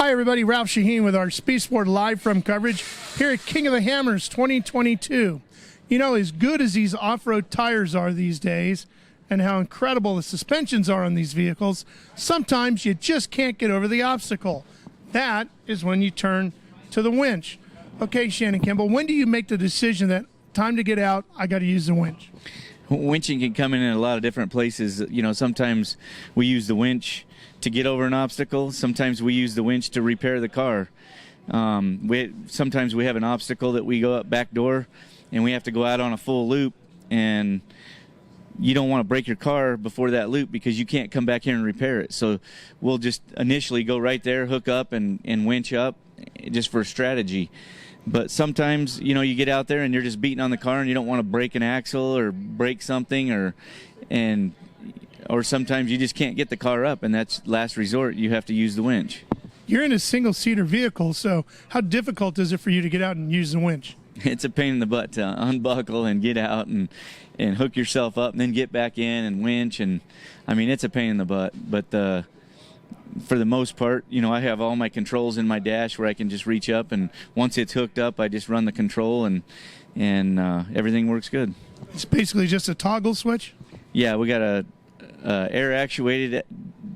Hi, everybody. Ralph Sheheen with our Speed Sport Live from coverage here at King of the Hammers 2022. You know, as good as these off-road tires are these days and how incredible the suspensions are on these vehicles, sometimes you just can't get over the obstacle. That is when you turn to the winch. Okay, Shannon Kimball, when do you make the decision that time to get out, I got to use the winch? Winching can come in a lot of different places. You know, sometimes we use the winch to get over an obstacle. Sometimes we use the winch to repair the car. Sometimes we have an obstacle that we go up back door and we have to go out on a full loop, and you don't want to break your car before that loop because you can't come back here and repair it. So we'll just initially go right there, hook up and winch up just for strategy. But sometimes, you know, you get out there and you're just beating on the car and you don't want to break an axle or break something, or sometimes you just can't get the car up, and that's last resort. You have to use the winch. You're in a single-seater vehicle, so how difficult is it for you to get out and use the winch? It's a pain in the butt to unbuckle and get out and hook yourself up and then get back in and winch. And, I mean, it's a pain in the butt. But for the most part, you know, I have all my controls in my dash where I can just reach up, and once it's hooked up, I just run the control, and everything works good. It's basically just a toggle switch? Yeah, we got a air actuated,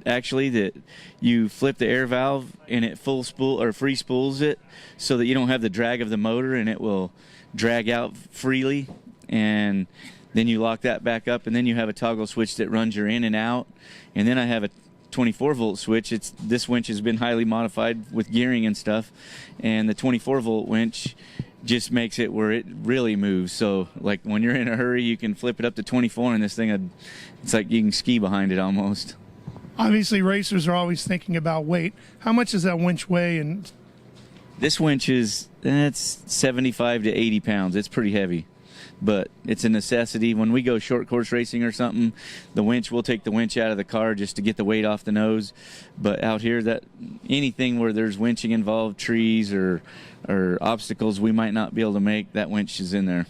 actually, that you flip the air valve and it full spool or free spools it so that you don't have the drag of the motor, and it will drag out freely, and then you lock that back up, and then you have a toggle switch that runs your in and out. And then I have a 24-volt switch. This winch has been highly modified with gearing and stuff, and the 24-volt winch just makes it where it really moves. So like when you're in a hurry, you can flip it up to 24, and this thing, it's like you can ski behind it almost. Obviously, racers are always thinking about weight. How much does that winch weigh? And this winch it's 75 to 80 pounds. It's pretty heavy, but it's a necessity. When we go short course racing or something, we'll take the winch out of the car just to get the weight off the nose. But out here, anything where there's winching involved, trees or obstacles we might not be able to make, that winch is in there.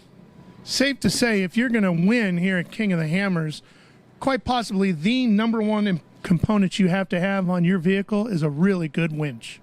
Safe to say, if you're going to win here at King of the Hammers, quite possibly the number one component you have to have on your vehicle is a really good winch.